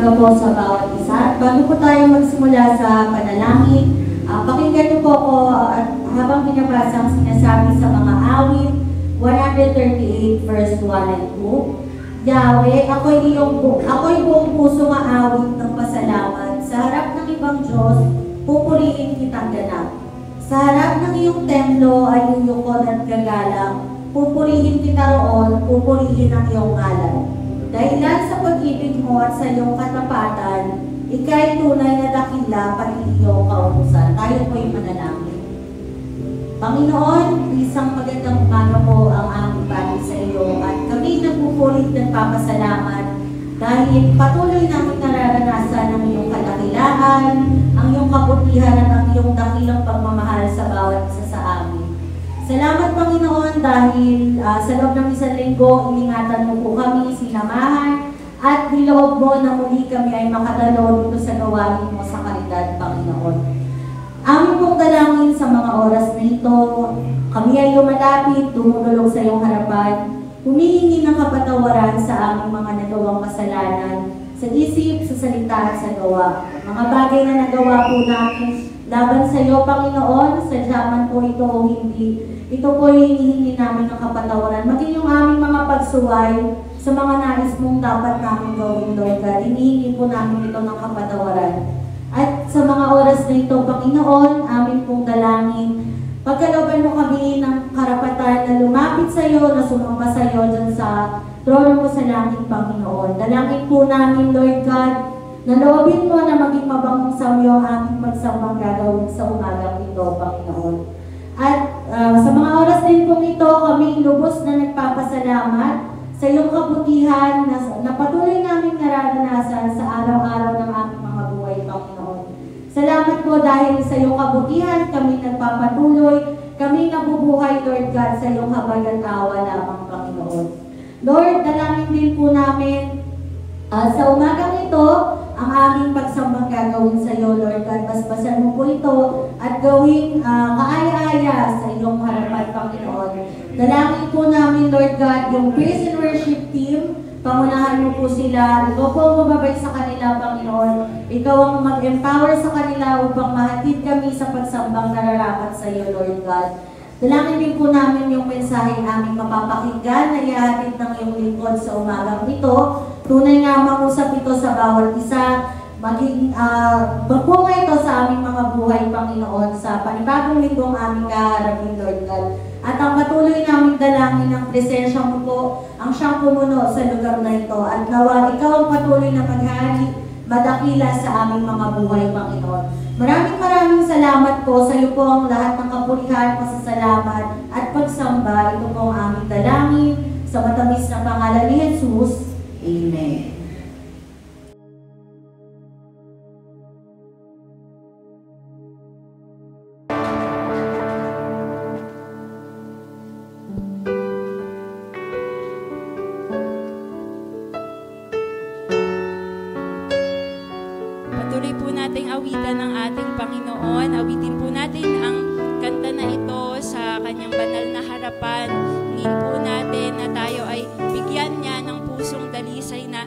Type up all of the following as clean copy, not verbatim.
umaga po sa bawat isa. Bago po tayo magsimula sa panalangin, pakinggan niyo po ako habang binabasa ang sinasabi sa mga awit 138 verse 1 and 2. Yahweh, ako'y buong puso maawit ng pasalamat. Sa harap ng ibang Diyos, pupurihin kitang ganap. Sa harap ng iyong templo ay yuyukod at gagalang. Pupurihin kita roon, pupurihin ang iyong ngalan. Dahilan sa pag-ibig mo at sa iyong katapatan, ika'y tunay na dakila pati iyong kautusan. Tayo po'y manalangin. Panginoon, isang magandang umaga po ang aming bati sa iyo at kami nagpupulit ng papasalamat dahil patuloy namin nararanasan ang iyong kadakilaan, ang iyong kabutihan at ang iyong dakilang pagmamahal sa bawat isa sa amin. Salamat Panginoon dahil sa loob ng isang linggo, iningatan mo po kami, sinamahan, at niloob mo na muli kami ay makadalo dito sa gawain mo sa karidad, Panginoon. Amin pong dalangin sa mga oras na ito, kami ay lumalapit, tumutulong sa iyong harapan, humihingi ng kapatawaran sa aming mga nagawang kasalanan, sa isip, sa salita at sa gawa. Mga bagay na nagawa po namin laban sa iyo, Panginoon, sadyaman po ito o hindi. Ito po hinihingi namin ng kapatawaran. Maging yung aming mga pagsuway sa mga nais mong dapat namin gawin, Lord God. Hinihingi po namin ito ng kapatawaran. At sa mga oras na ito, Panginoon, amin pong dalangin, pagkalooban mo kami ng karapatan na lumapit sa iyo, na sumamba sa iyo dyan sa trono mo sa langit, Panginoon. Dalangin po namin, Lord God, na loobin mo na maging mabangong sa iyo ang aming pagsambang gagawin sa umagang ito, Panginoon. At sa mga oras din pong ito, kami lubos na nagpapasalamat sa iyong kabutihan na patuloy namin nararanasan sa araw-araw ng aming mga buhay, Panginoon. Salamat po dahil sa iyong kabutihan, kami nagpapatuloy, kami nabubuhay, Lord God, sa iyong habag at awa lamang, Panginoon. Lord, dalangin din po namin sa umagang ito, ang aming pagsambang gagawin sa iyo, Lord God. Basbasan mo po ito at gawing kaaya-aya sa iyong harapan, Panginoon. Dalangin po namin, Lord God, yung praise and worship team, pangunahan mo po sila. Ikaw po ang mababay sa kanila, Panginoon. Ikaw ang mag-empower sa kanila upang mahatid kami sa pagsambang nararapat sa iyo, Lord God. Dalangin din po namin yung mensaheng aming mapapakinggan na ihahatid ng iyong lingkod sa umagang ito. Tunay nga mangusap ito sa bawat isa. Maging magpunga ito sa aming mga buhay, Panginoon, sa panibagong linggong aming kaharapin, Lord God. At ang patuloy naming dalangin ng presensya mo po, ang siyang pumuno sa lugar na ito. At nawa, ikaw ang patuloy na maghari, madakila sa aming mga buhay, Panginoon. Maraming salamat po sa iyo po ang lahat ng kapulihan, pasasalamat at pagsamba. Ito po ang aming dalangin sa matamis na pangalan ni Jesus. Amen. Patuloy po nating awitan ng ating Panginoon. Awitin po natin ang kanta na ito sa kanyang banal na harapan. Hingin po natin na tayo ay bigyan niya ng pusong dalisay na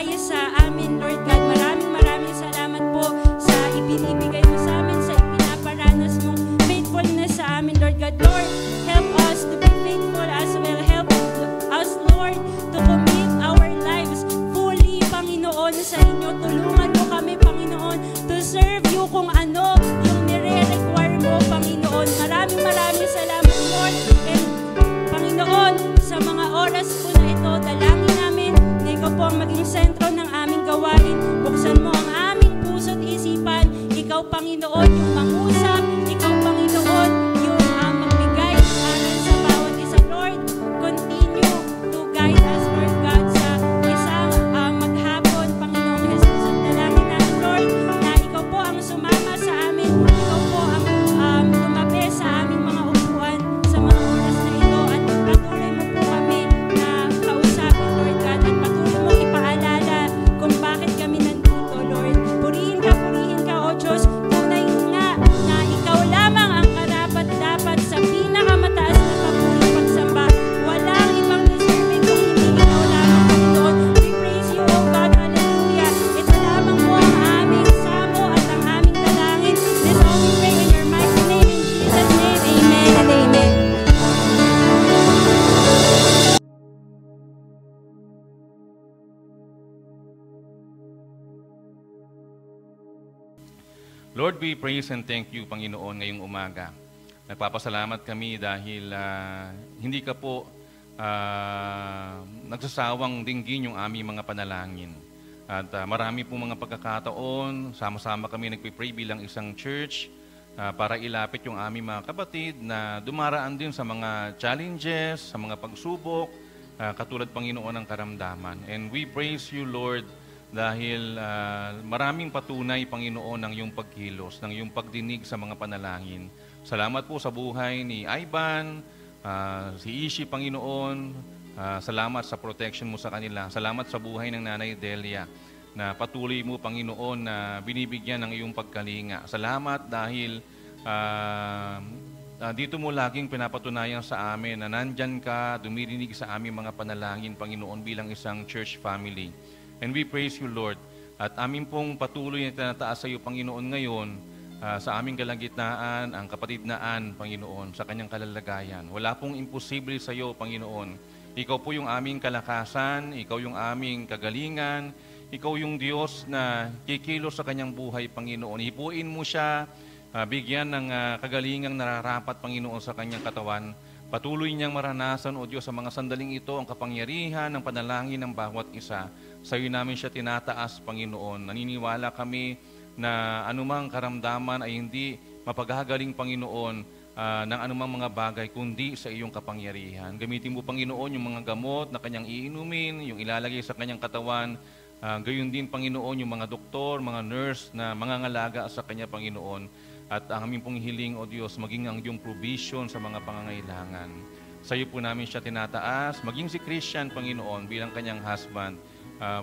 paligaya sa amin, Lord God. Maraming salamat po sa ibinibigay mo sa amin, sa ipinaparanas mong faithfulness sa amin, Lord God. Lord, help us to be faithful as well. Help us, Lord, to commit our lives fully, Panginoon, sa inyo. Tulungan mo kami, Panginoon, to serve you kung ano yung nire-require mo, Panginoon. Maraming salamat, Lord. And Panginoon, sa mga oras po na ito, dalangin namin na ikaw po ang maging sentro ng aming gawain. Buksan mo ang aming puso't isipan. Ikaw, Panginoon, yung mangusap. Ikaw, Panginoon, yung magbigay ng aral sa bawat isa. Lord, continue to guide us, Lord God, sa isang maghapon, Panginoong Jesus. At dalangin namin, Lord, na ikaw po ang sumama sa amin. Ikaw po ang tumabi sa aming mga upuan sa mga oras na ito. At patuloy mo po kami na kausapin, Lord God. At patuloy mo ipaalala kung bakit kami nandito, Lord. Purihin ka, O Diyos. Tunay nga na ikaw lamang ang karapat-dapat sa pinakamataas na papuling pagsamba. Walang ibang deserving kung hindi ikaw lamang, Panginoon. We praise you, O God. Hallelujah. Ito lamang po ang aming samo at ang aming dalangin. This all we pray in your mighty name, in Jesus' name. Amen and amen. Lord, we praise and thank you, Panginoon, ngayong umaga. Nagpapasalamat kami dahil hindi ka po nagsasawang dinggin yung aming mga panalangin. At marami po mga pagkakataon, sama-sama kami nagpipray bilang isang church para ilapit yung aming mga kapatid na dumaraan din sa mga challenges, sa mga pagsubok, katulad, Panginoon, ng karamdaman. And we praise you, Lord, dahil maraming patunay, Panginoon, ng iyong pagkilos, ng iyong pagdinig sa mga panalangin. Salamat po sa buhay ni Ivan, si Ishi, Panginoon. Salamat sa protection mo sa kanila. Salamat sa buhay ng Nanay Delia na patuloy mo, Panginoon, na binibigyan ng iyong pagkalinga. Salamat dahil dito mo laging pinapatunayan sa amin na nandyan ka, dumirinig sa aming mga panalangin, Panginoon, bilang isang church family. And we praise you, Lord. At amin pong patuloy na tinataas sa iyo, Panginoon, ngayon, sa aming kalagitnaan, ang kapatid na Ann, Panginoon, sa kanyang kalalagayan. Wala pong imposible sa iyo, Panginoon. Ikaw po yung aming kalakasan, ikaw yung aming kagalingan, ikaw yung Diyos na kikilos sa kanyang buhay, Panginoon. Hipuin mo siya, bigyan ng kagalingang nararapat, Panginoon, sa kanyang katawan. Patuloy niyang maranasan, O Diyos, sa mga sandaling ito, ang kapangyarihan ng panalangin ng bawat isa. Sa iyo namin siya tinataas, Panginoon. Naniniwala kami na anumang karamdaman ay hindi mapaghagaling, Panginoon, ng anumang mga bagay, kundi sa iyong kapangyarihan. Gamitin mo, Panginoon, yung mga gamot na kanyang iinumin, yung ilalagay sa kanyang katawan. Gayon din, Panginoon, yung mga doktor, mga nurse na mangangalaga sa kanya, Panginoon. At ang aming pong hiling, O Diyos, maging ang iyong provision sa mga pangangailangan. Sa iyo po namin siya tinataas, maging si Christian, Panginoon, bilang kanyang husband.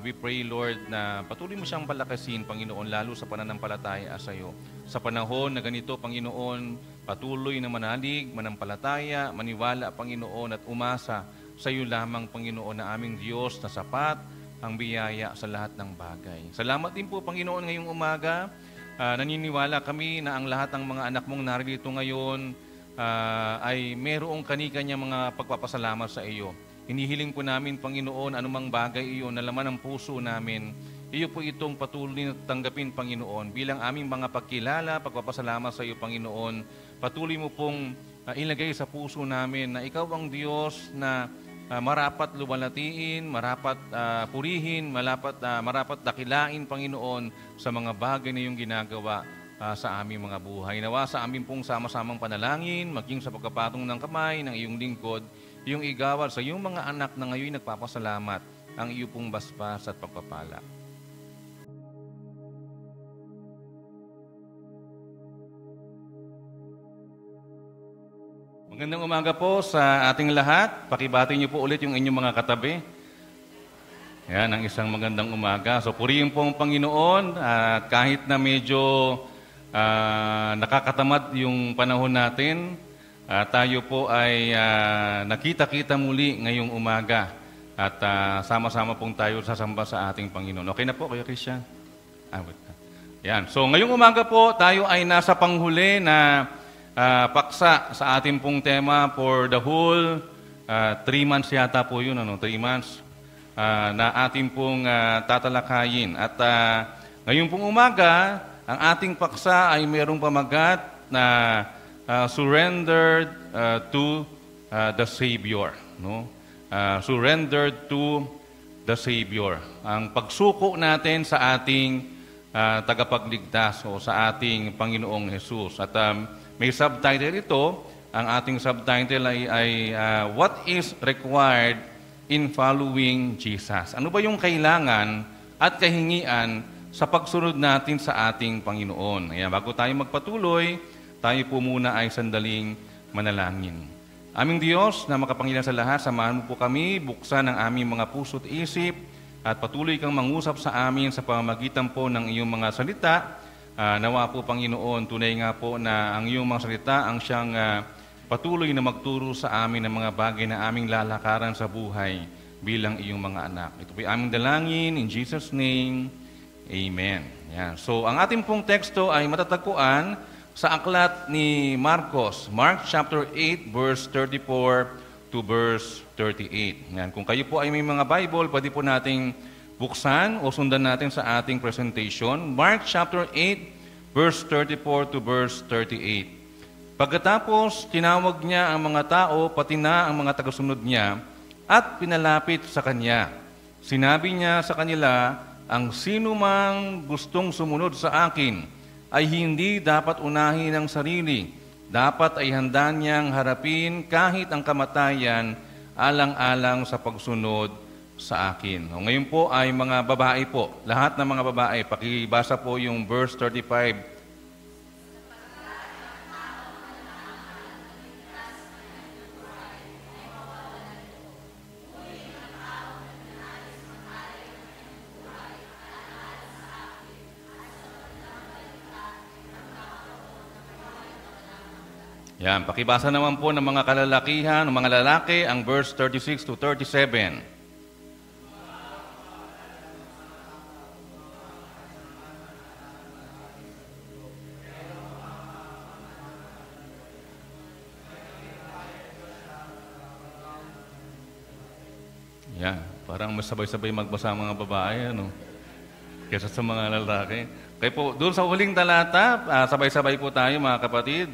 We pray, Lord, na patuloy mo siyang palakasin, Panginoon, lalo sa pananampalataya sa iyo. Sa panahon na ganito, Panginoon, patuloy na manalig, manampalataya, maniwala, Panginoon, at umasa sa iyo lamang, Panginoon, na aming Diyos na sapat ang biyaya sa lahat ng bagay. Salamat din po, Panginoon, ngayong umaga. Naniniwala kami na ang lahat ng mga anak mong narito ngayon ay merong kani-kanya mga pagpapasalamat sa iyo. Hinihiling po namin, Panginoon, anumang bagay iyon na laman ng puso namin, iyo po itong patuloy na tanggapin, Panginoon, bilang aming mga pagkilala, pagpapasalamat sa iyo, Panginoon. Patuloy mo pong ilagay sa puso namin na ikaw ang Diyos na marapat luwalhatiin, marapat purihin, marapat dakilain, Panginoon, sa mga bagay na iyong ginagawa sa aming mga buhay. Nawa sa aming pong sama-samang panalangin, maging sa pagkapatong ng kamay ng iyong lingkod, iyong igawad sa iyong mga anak na ngayon nagpapasalamat, ang iyo pong basbas at pagpapala. Magandang umaga po sa ating lahat. Pakibati niyo po ulit yung inyong mga katabi. Yan, ang isang magandang umaga. So purihin po ang Panginoon at kahit na medyo nakakatamad yung panahon natin, tayo po ay nakita-kita muli ngayong umaga. at sama-sama pong tayo sasamba sa ating Panginoon. Okay na po, Kuya Christian? Wait. Yan. So ngayong umaga po, tayo ay nasa panghuli na paksa sa ating pong tema for the whole 3 months yata po yun, 3 months na ating pong tatalakayin. At ngayong pong umaga, ang ating paksa ay mayroong pamagat na surrendered to the Savior. No? Surrendered to the Savior. Ang pagsuko natin sa ating tagapagligtas o sa ating Panginoong Jesus. At may subtitle ito. Ang ating subtitle ay What is required in following Jesus? Ano ba yung kailangan at kahingian sa pagsunod natin sa ating Panginoon? Ayan, bago tayo magpatuloy, tayo po muna ay sandaling manalangin. Aming Diyos na makapangyarihan sa lahat, samahan mo po kami, buksan ang aming mga puso't isip, at patuloy kang mangusap sa amin sa pamamagitan po ng iyong mga salita. Nawa po, Panginoon, tunay nga po na ang iyong mga salita ang siyang patuloy na magturo sa amin ng mga bagay na aming lalakaran sa buhay bilang iyong mga anak. Ito po aming dalangin, in Jesus' name, Amen. Yan. So, ang ating pong teksto ay matatagpuan sa aklat ni Marcos, Mark chapter 8, verse 34 to verse 38. Yan. Kung kayo po ay may mga Bible, pwede po nating buksan o sundan natin sa ating presentation. Mark chapter 8, verse 34 to verse 38. Pagkatapos, tinawag niya ang mga tao, pati na ang mga tagasunod niya, at pinalapit sa kanya. Sinabi niya sa kanila, ang sino mang gustong sumunod sa akin, ay hindi dapat unahin ang sarili. Dapat ay handa niyang harapin kahit ang kamatayan alang-alang sa pagsunod sa akin. O, ngayon po ay mga babae po. Lahat ng mga babae, pakibasa po yung verse 35. Yan, pakibasa naman po ng mga kalalakihan, ng mga lalaki, ang verse 36 to 37. Yan, parang mas sabay-sabay magbasa ang mga babae, kaysa sa mga lalaki. Kaya po, doon sa huling talata, sabay-sabay po tayo mga kapatid.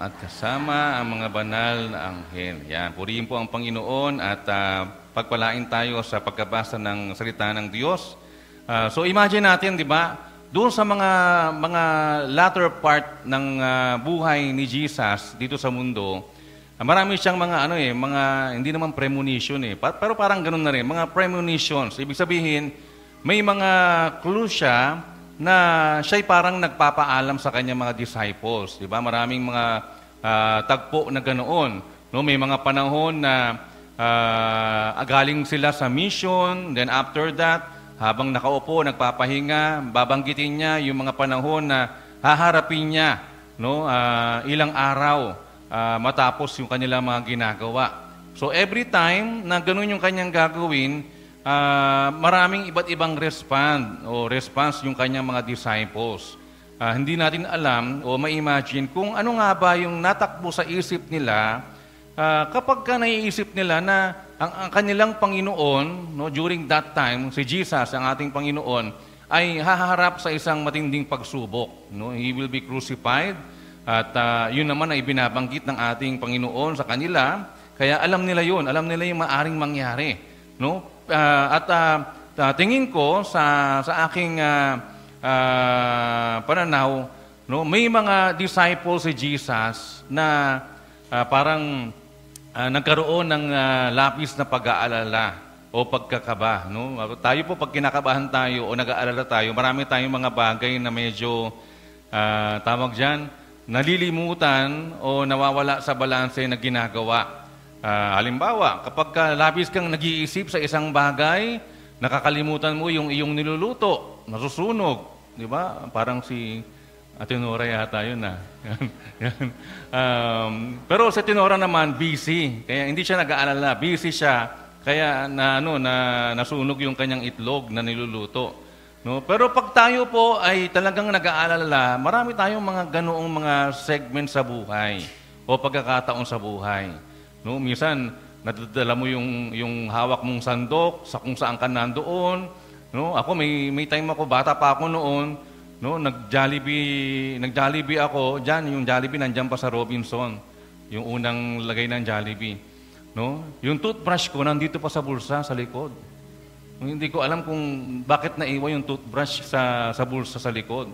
At kasama ang mga banal na anghel. Yan, purihin po ang Panginoon at pagpalain tayo sa pagkabasa ng salita ng Diyos. So imagine natin, di ba, doon sa mga latter part ng buhay ni Jesus dito sa mundo, marami siyang mga hindi naman premonition pero parang ganun na rin, mga premonitions. Ibig sabihin, may mga clue siya na siya'y parang nagpapaalam sa kanyang mga disciples. Diba? Maraming mga tagpo na ganoon. No? May mga panahon na galing sila sa mission, then after that, habang nakaupo, nagpapahinga, babanggitin niya yung mga panahon na haharapin niya, ilang araw matapos yung kanilang mga ginagawa. So every time na ganoon yung kanyang gagawin, maraming iba't ibang response yung kanyang mga disciples. Hindi natin alam o ma-imagine kung ano nga ba yung natakbo sa isip nila kapag ka naiisip nila na ang kanilang Panginoon, during that time, si Jesus, ang ating Panginoon, ay haharap sa isang matinding pagsubok. He will be crucified at yun naman ay binabanggit ng ating Panginoon sa kanila. Kaya alam nila yun, alam nila yung maaring mangyari. Tingin ko sa aking pananaw, may mga disciples si Jesus na parang nagkaroon ng lapis na pag-aalala o pagkakaba. Tayo po, pag kinakabahan tayo o nag-aalala tayo, marami tayong mga bagay na medyo, tawag dyan, nalilimutan o nawawala sa balanse na ginagawa. Halimbawa, kapag labis kang nag-iisip sa isang bagay, nakakalimutan mo yung iyong niluluto, nasusunog, di ba? Parang si Ate Nora yata yun na. Pero si Tinora naman, busy. Kaya hindi siya nag-aalala, busy siya. Kaya nasunog yung kanyang itlog na niluluto. No? Pero pag tayo po ay talagang nag-aalala, marami tayong mga ganoong mga segment sa buhay o pagkakataon sa buhay. No? Minsan, nadadala mo yung hawak mong sandok sa kung saan ka nandoon. No? Ako, may time ako, bata pa ako noon, no? Nag-Jollibee ako, dyan, yung Jollibee nandyan pa sa Robinson, yung unang lagay ng Jollibee. No? Yung toothbrush ko nandito pa sa bulsa, sa likod. Hindi ko alam kung bakit naiwan yung toothbrush sa bulsa sa likod.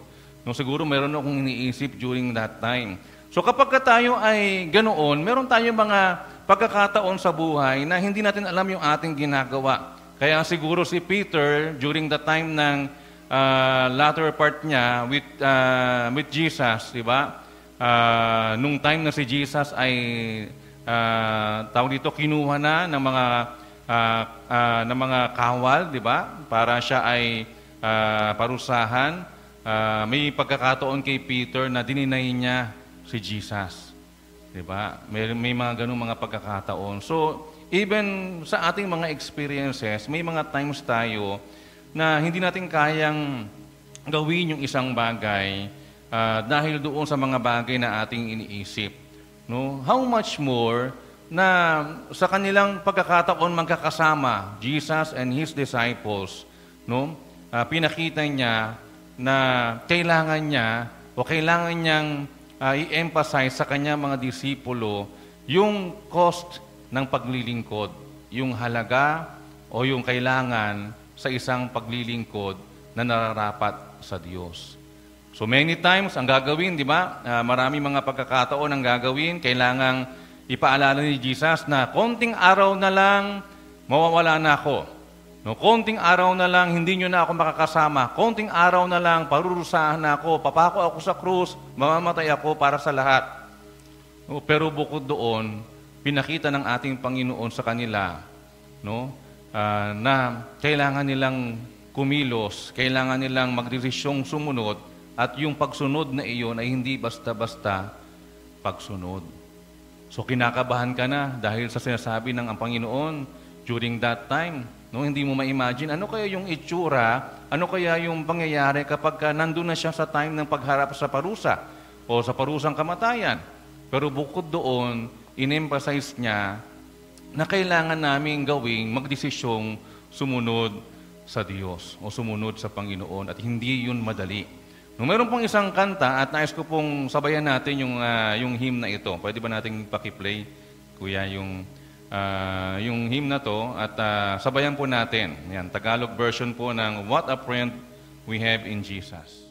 No, siguro meron akong iniisip during that time. So kapag tayo ay ganoon, meron tayong mga pagkakataon sa buhay na hindi natin alam yung ating ginagawa. Kaya siguro si Peter, during the time ng latter part niya with Jesus, di ba? Nung time na si Jesus ay tawag dito, kinuha na ng mga kawal, di ba? Para siya ay parusahan. May pagkakataon kay Peter na dininay niya si Jesus. Di ba? May mga ganung mga pagkakataon. So, even sa ating mga experiences, may mga times tayo na hindi natin kayang gawin yung isang bagay dahil doon sa mga bagay na ating iniisip. No? How much more na sa kanilang pagkakataon magkakasama, Jesus and His disciples, no? Pinakita niya na kailangan niyang i-emphasize sa kanya mga disipulo yung cost ng paglilingkod, yung halaga o yung kailangan sa isang paglilingkod na nararapat sa Diyos. So many times, ang gagawin, di ba? Marami mga pagkakataon ang gagawin. Kailangang ipaalala ni Jesus na konting araw na lang, mawawala na ako. No, konting araw na lang, hindi nyo na ako makakasama. Konting araw na lang, parurusahan na ako, papako ako sa krus, mamamatay ako para sa lahat. No, pero bukod doon, pinakita ng ating Panginoon sa kanila, no, na kailangan nilang kumilos, kailangan nilang magdesisyong sumunod, at yung pagsunod na iyon ay hindi basta-basta pagsunod. So kinakabahan ka na dahil sa sinasabi ng ang Panginoon during that time. No, hindi mo ma-imagine ano kaya yung itsura, ano kaya yung pangyayari kapag nandun na siya sa time ng pagharap sa parusa o sa parusang kamatayan. Pero bukod doon, in-emphasize niya na kailangan naming gawing magdesisyong sumunod sa Diyos o sumunod sa Panginoon at hindi yun madali. No, meron pong isang kanta at nais ko pong sabayan natin yung hymn na ito. Pwede ba nating paki-play, Kuya, yung hymn na to at sabayan po natin. Yan, Tagalog version po ng What a Friend We Have in Jesus.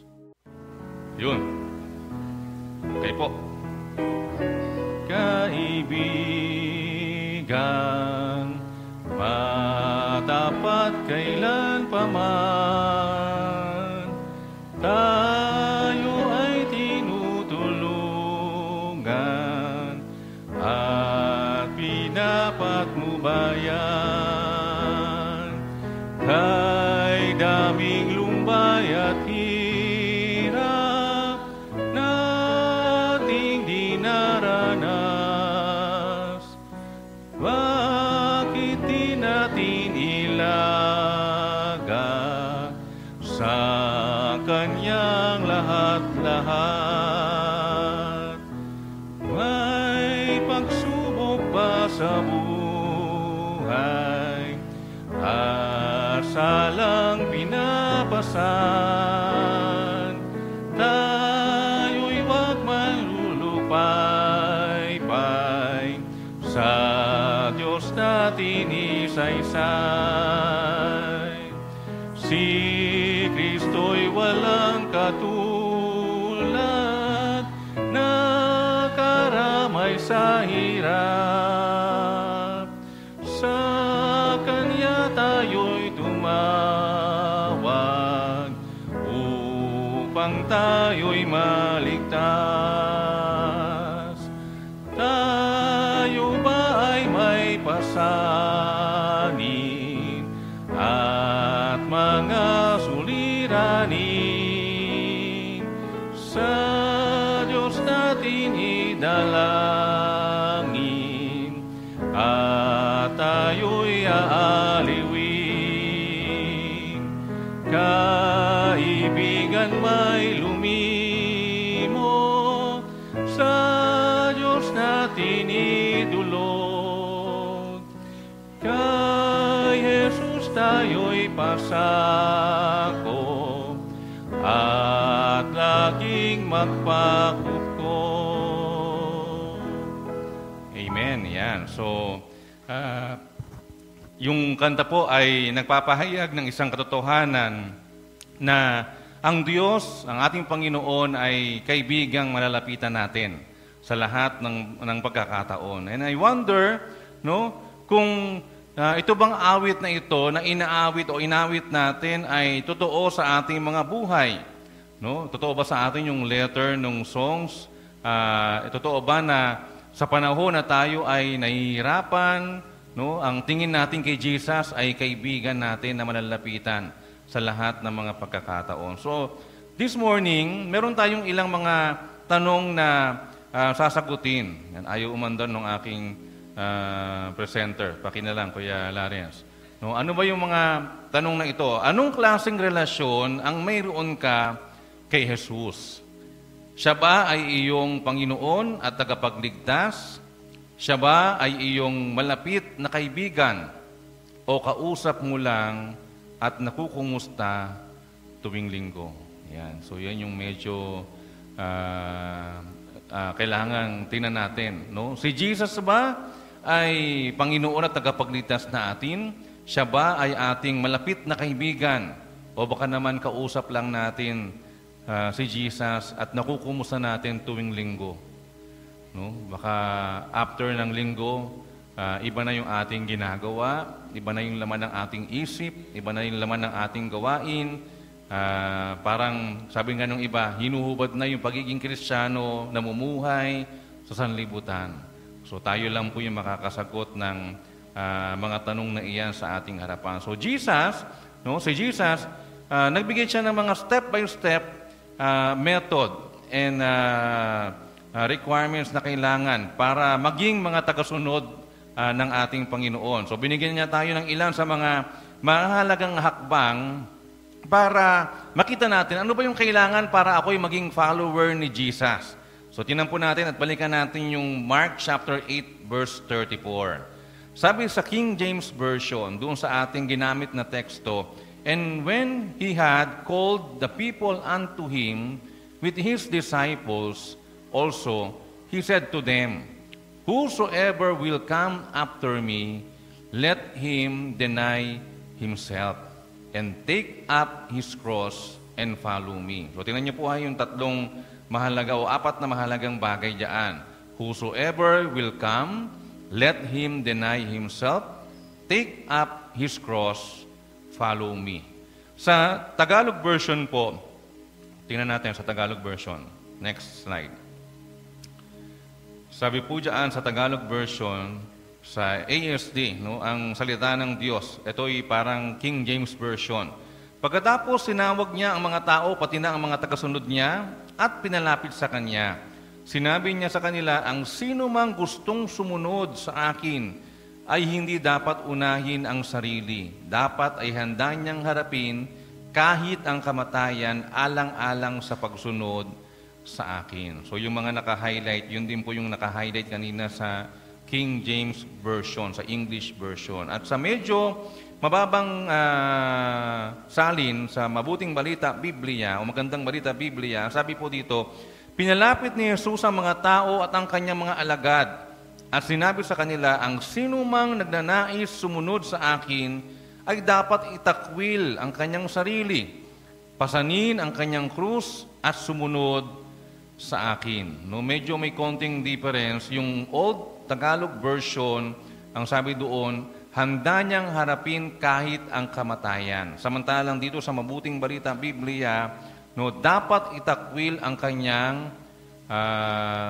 Yun. Okay po. Kaibigan, matapat kailan pa man, tayo ay tinutulungan at pinapatnubayan. Kay daming lumbay at hirap nating dinaranas, bakit di natin ilaga sa Kanyang lahat-lahat? May pagsubok ba sa buhay, asalang pinapasan, tayo'y huwag manlulupaypay, sa Diyos natin isaysay. Si Kristo'y walang katulad, nakaramay sa hirap. Sa Kanya tayo'y tumawag upang tayo'y maligtas. Tayo ba ay may at mga suliranin sa Diyos natin idalangin at tayo'y aaliwin. Kaibigan may lumimo sa Diyos natin idulog. Kay Jesus tayo'y pasako at laging magpakuko. Amen. Yan. So, yung kanta po ay nagpapahayag ng isang katotohanan na ang Diyos, ang ating Panginoon ay kaibigang malalapitan natin sa lahat ng pagkakataon. And I wonder, no, kung ito bang awit na ito na inaawit o inawit natin ay totoo sa ating mga buhay. No? Totoo ba sa atin yung letter ng songs? Totoo ba na sa panahon na tayo ay nahihirapan, no, ang tingin natin kay Jesus ay kaibigan natin na malalapitan sa lahat ng mga pagkakataon. So, this morning, meron tayong ilang mga tanong na sasagutin. Yan, ayaw umandan ng aking presenter. Pakina lang, Kuya Lawrence. No, ano ba yung mga tanong na ito? Anong klaseng relasyon ang mayroon ka kay Jesus? Siya ba ay iyong Panginoon at tagapagligtas? Siya ba ay iyong malapit na kaibigan? O kausap mo lang at nakukumusta tuwing linggo? Yan. So yan yung medyo kailangan tingnan natin. No? Si Jesus ba ay Panginoon at tagapagligtas na atin? Siya ba ay ating malapit na kaibigan? O baka naman kausap lang natin si Jesus at nakukumusta natin tuwing linggo? No? Baka after ng linggo, iba na yung ating ginagawa, iba na yung laman ng ating isip, iba na yung laman ng ating gawain. Parang sabi nga nung iba, hinuhubad na yung pagiging Kristiyano, namumuhay sa sanlibutan. So tayo lang po yung makakasagot ng mga tanong na iyan sa ating harapan. So Jesus, no, si Jesus, nagbigay siya ng mga step-by-step method and requirements na kailangan para maging mga tagasunod ng ating Panginoon. So binigyan niya tayo ng ilan sa mga mahalagang hakbang para makita natin ano ba yung kailangan para ako'y maging follower ni Jesus. So tinan po natin at balikan natin yung Mark chapter 8 verse 34. Sabi sa King James Version, doon sa ating ginamit na teksto, "And when he had called the people unto him with his disciples also, he said to them, Whosoever will come after me, let him deny himself and take up his cross and follow me." So tingnan niyo po yung tatlong mahalaga o apat na mahalagang bagay diyan. Whosoever will come, let him deny himself, take up his cross, follow me. Sa Tagalog version po, tingnan natin sa Tagalog version. Next slide. Sabi po dyan sa Tagalog version, sa ASD, no, ang salita ng Diyos, ito'y parang King James Version. Pagkatapos sinawag niya ang mga tao, pati na ang mga tagasunod niya, at pinalapit sa kanya. Sinabi niya sa kanila, ang sino mang gustong sumunod sa akin ay hindi dapat unahin ang sarili. Dapat ay handa niyang harapin kahit ang kamatayan alang-alang sa pagsunod sa akin. So yung mga naka-highlight, yun din po yung naka-highlight kanina sa King James Version, sa English Version. At sa medyo mababang salin sa Mabuting Balita Biblia o Magandang Balita Biblia, sabi po dito, pinalapit ni Jesus ang mga tao at ang kanyang mga alagad at sinabi sa kanila, ang sinumang nagnanais sumunod sa akin ay dapat itakwil ang kanyang sarili, pasanin ang kanyang krus at sumunod sa akin. No, medyo may konting difference. Yung Old Tagalog version, ang sabi doon, handa niyang harapin kahit ang kamatayan. Samantalang dito sa Mabuting Balita Biblia, no, dapat itakwil ang kanyang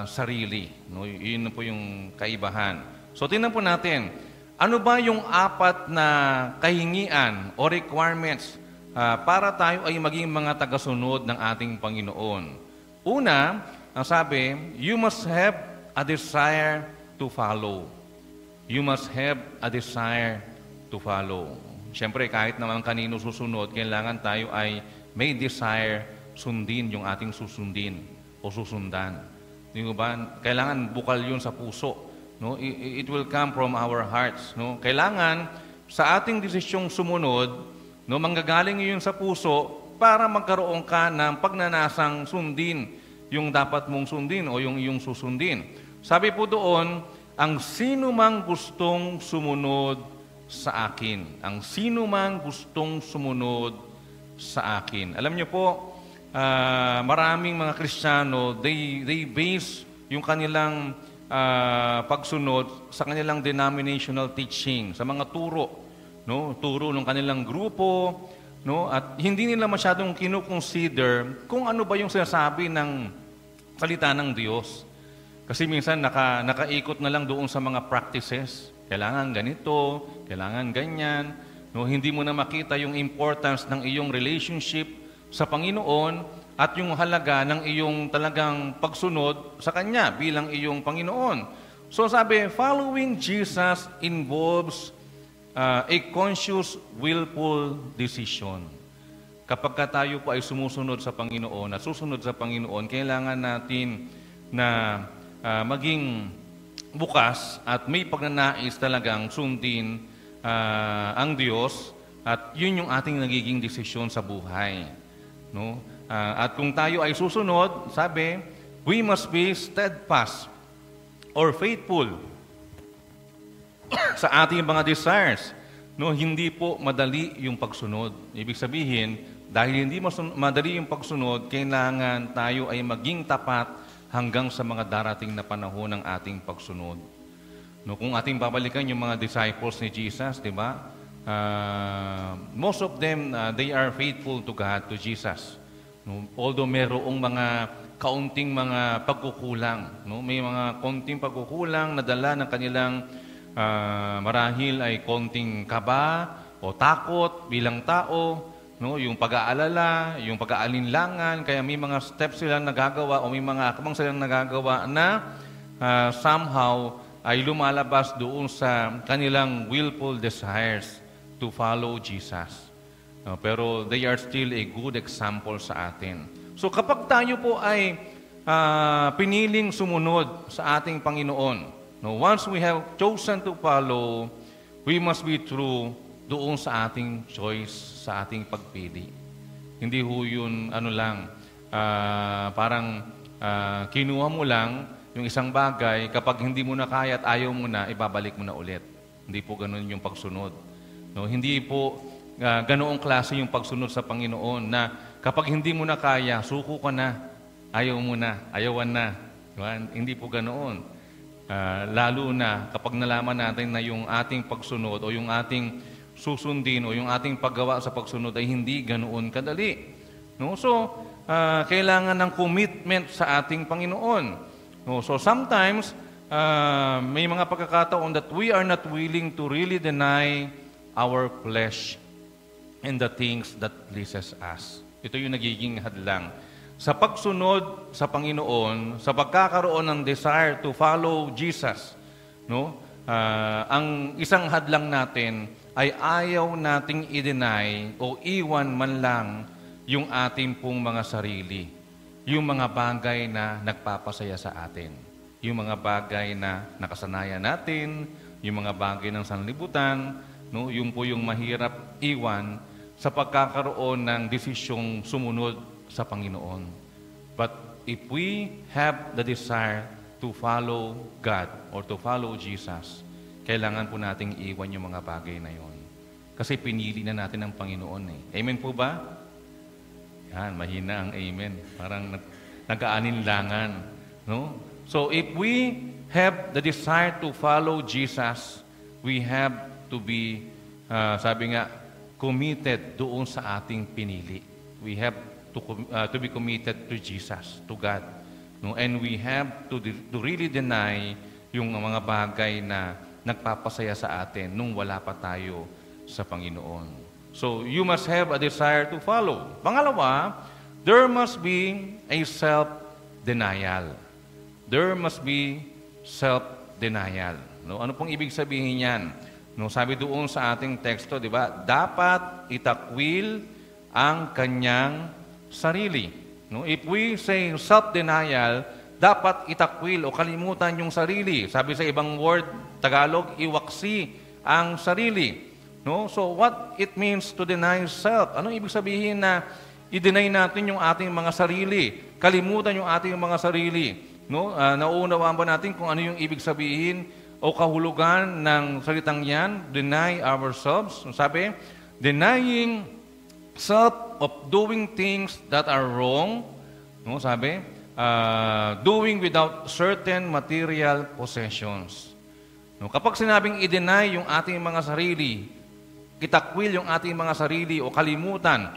sarili. No, yun po yung kaibahan. So tingnan po natin, Ano ba yung apat na kahingian o requirements para tayo ay maging mga tagasunod ng ating Panginoon? Una, ang sabi, you must have a desire to follow. You must have a desire to follow. Siyempre, kahit naman kanino susunod, kailangan tayo ay may desire sundin yung ating susundin o susundan. Di ba? Kailangan bukal yun sa puso. No? It will come from our hearts. No? Kailangan sa ating desisyong sumunod, no, manggagaling yun sa puso para magkaroon ka ng pagnanasang sundin yung dapat mong sundin o yung iyong susundin. Sabi po doon, ang sino mang gustong sumunod sa akin. Ang sino mang gustong sumunod sa akin. Alam niyo po, maraming mga Kristiyano, they base yung kanilang pagsunod sa kanilang denominational teaching, sa mga turo, no? Turo ng kanilang grupo, no? At hindi nila masyadong kino-consider kung ano ba yung sinasabi ng salita ng Diyos. Kasi minsan nakaikot na lang doon sa mga practices. Kailangan ganito, kailangan ganyan, no? Hindi mo na makita yung importance ng iyong relationship sa Panginoon at yung halaga ng iyong talagang pagsunod sa Kanya bilang iyong Panginoon. So sabi, following Jesus involves a conscious, willful decision. Kapag tayo po ay sumusunod sa Panginoon at susunod sa Panginoon, kailangan natin na maging bukas at may pagnanais talagang sundin ang Diyos at yun yung ating nagiging desisyon sa buhay. No? At kung tayo ay susunod, sabi, we must be steadfast or faithful sa ating mga desires. No, hindi po madali yung pagsunod. Ibig sabihin, dahil hindi madali yung pagsunod, kailangan tayo ay maging tapat hanggang sa mga darating na panahon ng ating pagsunod. No, kung ating babalikan yung mga disciples ni Jesus, di ba? Most of them, they are faithful to God, to Jesus. No? Although mayroong mga kaunting mga pagkukulang. No? May mga kaunting pagkukulang na dala ng kanilang marahil ay konting kaba o takot bilang tao, no? Yung pag-aalala, yung pag-aalinlangan, kaya may mga steps silang nagagawa o may mga akbang silang nagagawa na somehow ay lumalabas doon sa kanilang willful desires to follow Jesus. Pero they are still a good example sa atin. So kapag tayo po ay piniling sumunod sa ating Panginoon, no, once we have chosen to follow, we must be true doon sa ating choice, sa ating pagpili. Hindi ho yun, parang kinuha mo lang yung isang bagay, kapag hindi mo na kaya at ayaw mo na, ibabalik mo na ulit. Hindi po ganun yung pagsunod. No, hindi po ganoong klase yung pagsunod sa Panginoon na kapag hindi mo na kaya, suko ka na, ayaw mo na, ayawan na. Diba? Hindi po ganoon. Lalo na kapag nalaman natin na yung ating pagsunod o yung ating susundin o yung ating paggawa sa pagsunod ay hindi ganoon kadali. No? So, kailangan ng commitment sa ating Panginoon. No? So, sometimes, may mga pagkakataon that we are not willing to really deny our flesh and the things that pleases us. Ito yung nagiging hadlang. Sa pagsunod sa Panginoon, sa pagkakaroon ng desire to follow Jesus, no? Ang isang hadlang natin ay ayaw nating i-deny o iwan man lang yung ating pong mga sarili. Yung mga bagay na nagpapasaya sa atin. Yung mga bagay na nakasanayan natin, yung mga bagay ng sanlibutan, no? Yung po yung mahirap iwan sa pagkakaroon ng desisyong sumunod sa Panginoon. But if we have the desire to follow God or to follow Jesus, kailangan po nating iwan yung mga bagay na yon. Kasi pinili na natin ang Panginoon eh. Amen po ba? Yan, mahina ang amen. Parang nag-aaninlangan. No? So if we have the desire to follow Jesus, we have to be, sabi nga, committed doon sa ating pinili. We have to be committed to Jesus, to God. No? And we have to really deny yung mga bagay na nagpapasaya sa atin nung wala pa tayo sa Panginoon. So, you must have a desire to follow. Pangalawa, there must be a self-denial. There must be self-denial. No? Ano pong ibig sabihin yan? No, sabi doon sa ating teksto, di ba? Dapat itakwil ang kanyang sarili. No? If we say self-denial, dapat itakwil o kalimutan yung sarili. Sabi sa ibang word, Tagalog, iwaksi ang sarili. No? So what it means to deny self? Anong ibig sabihin na i-deny natin yung ating mga sarili? Kalimutan yung ating mga sarili. No? Nauunawaan ba natin kung ano yung ibig sabihin o kahulugan ng salitang yan? Deny ourselves. Sabi, denying self of doing things that are wrong. No? Sabi, doing without certain material possessions. No? Kapag sinabing i-deny yung ating mga sarili, itakwil yung ating mga sarili o kalimutan,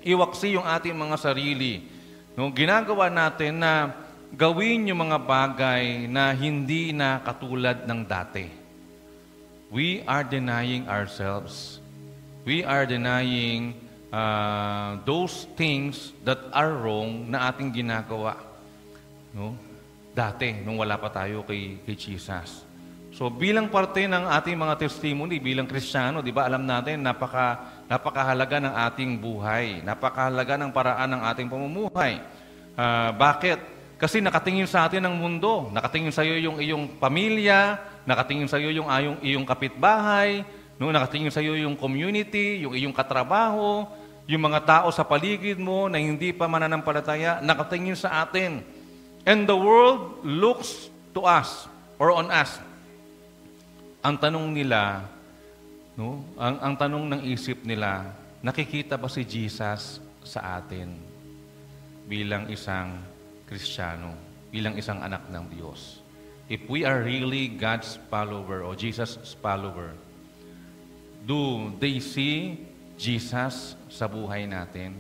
iwaksi yung ating mga sarili, no? Ginagawa natin na gawin yung mga bagay na hindi na katulad ng dati. We are denying ourselves. We are denying those things that are wrong na ating ginagawa. No? Dati, nung wala pa tayo kay Jesus. So bilang parte ng ating mga testimony, bilang Kristiyano, di ba, alam natin, napakahalaga ng ating buhay. Napakahalaga ng paraan ng ating pamumuhay. Bakit? Kasi nakatingin sa atin ang mundo. Nakatingin sa iyo yung iyong pamilya, nakatingin sa iyo yung iyong kapitbahay, no? Nakatingin sa iyo yung community, yung iyong katrabaho, yung mga tao sa paligid mo na hindi pa mananampalataya, nakatingin sa atin. And the world looks to us or on us. Ang tanong nila, no? Ang tanong ng isip nila, nakikita ba si Jesus sa atin bilang isang Kristiyano, bilang isang anak ng Diyos? If we are really God's follower or Jesus' follower, do they see Jesus sa buhay natin?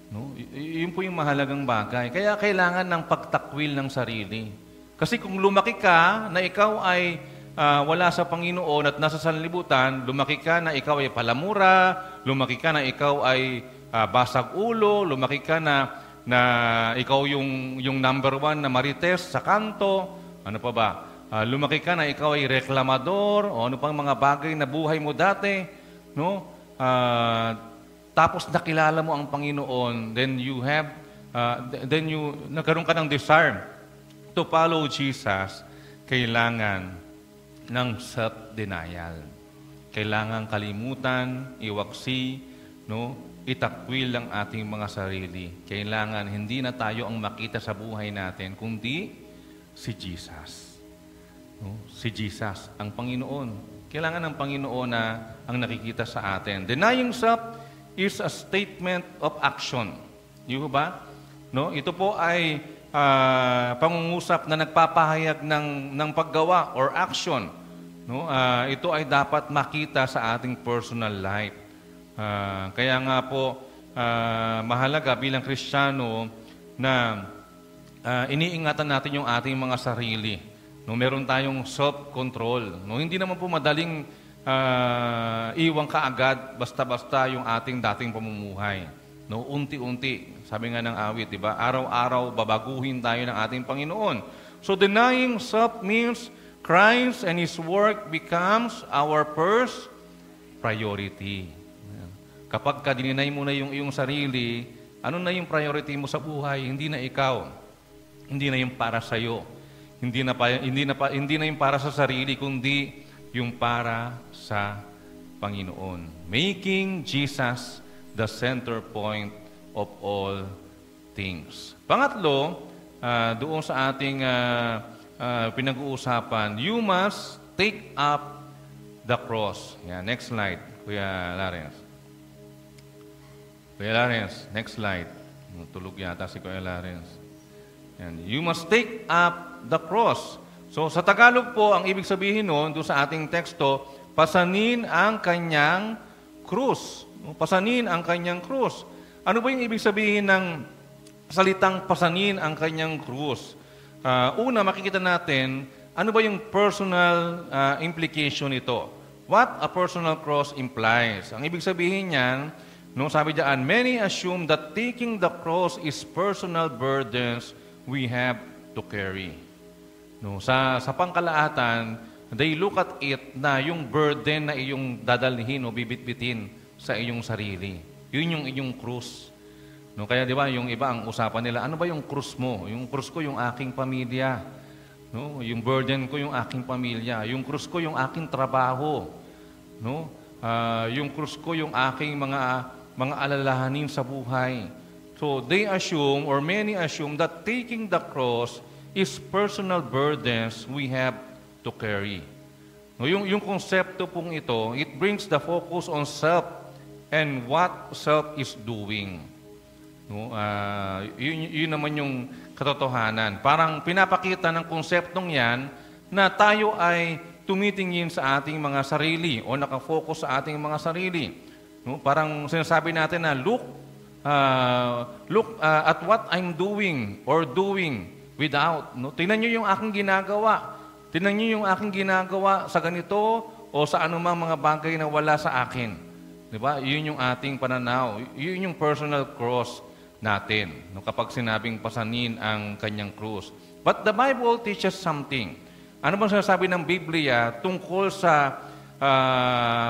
No? Yun po yung mahalagang bagay. Kaya kailangan ng pagtakwil ng sarili. Kasi kung lumaki ka na ikaw ay wala sa Panginoon at nasa sanlibutan, lumaki ka na ikaw ay palamura, lumaki ka na ikaw ay basag ulo, lumaki ka na ikaw yung number 1 na marites sa kanto, ano pa ba? Lumaki ka na ikaw ay reklamador, o ano pang mga bagay na buhay mo dati, no? Tapos nakilala mo ang Panginoon, then nagkaroon ka ng desire to follow Jesus, kailangan ng self-denial. Kailangan kalimutan, iwaksi, no? Itakwil ang ating mga sarili. Kailangan hindi na tayo ang makita sa buhay natin, kundi si Jesus. No? Si Jesus, ang Panginoon. Kailangan ng Panginoon na ang nakikita sa atin. Denying self is a statement of action. Yung ba? No? Ito po ay pangungusap na nagpapahayag ng paggawa or action. No? Ito ay dapat makita sa ating personal life. Kaya nga po, mahalaga bilang Kristiyano na iniingatan natin yung ating mga sarili. No? Meron tayong self-control. No? Hindi naman po madaling iwang kaagad basta-basta yung ating dating pamumuhay. No? Unti-unti. Sabi nga ng awit, di ba? Araw-araw babaguhin tayo ng ating Panginoon. So denying self means Christ and His work becomes our first priority. Kapag dininay mo na yung iyong sarili, ano na yung priority mo sa buhay? Hindi na ikaw. Hindi na yung para sa iyo. Hindi na yung para sa sarili, kundi yung para sa Panginoon. Making Jesus the center point of all things. Pangatlo, doon sa ating pinag-uusapan, you must take up the cross. Yeah, next slide, Kuya Lawrence. Kuya Lawrence, next slide. Tulog yata si Kuya Lawrence. And you must take up the cross. So sa Tagalog po, ang ibig sabihin noon, doon sa ating teksto, pasanin ang kanyang krus. Pasanin ang kanyang krus. Ano ba yung ibig sabihin ng salitang pasanin ang kanyang krus? Una, makikita natin, ano ba yung personal implication nito? What a personal cross implies. Ang ibig sabihin niyan, no, sabi diyan, many assume that taking the cross is personal burdens we have to carry. No, sa pangkalahatan, they look at it na yung burden na iyong dadalhin o bibitbitin sa iyong sarili. Yun yung iyong krus. No, kaya di ba, yung iba ang usapan nila, ano ba yung krus mo? Yung krus ko yung aking pamilya. No, yung burden ko yung aking pamilya. Yung krus ko yung aking trabaho. No? Yung krus ko yung aking mga alalahanin sa buhay. So they assume, or many assume, that taking the cross is personal burdens we have to carry. No, yung konsepto pong ito, it brings the focus on self and what self is doing. No, yun naman yung katotohanan. Parang pinapakita ng konseptong yan na tayo ay tumitingin sa ating mga sarili o nakafocus sa ating mga sarili. No? Parang sinasabi natin na look at what I'm doing or doing without. No? Tingnan nyo yung aking ginagawa. Tingnan nyo yung aking ginagawa sa ganito o sa anumang mga bagay na wala sa akin. Diba? Yun yung ating pananaw. Yun yung personal cross natin. No? Kapag sinabing pasanin ang kanyang krus. But the Bible teaches something. Ano bang sinasabi ng Biblia tungkol sa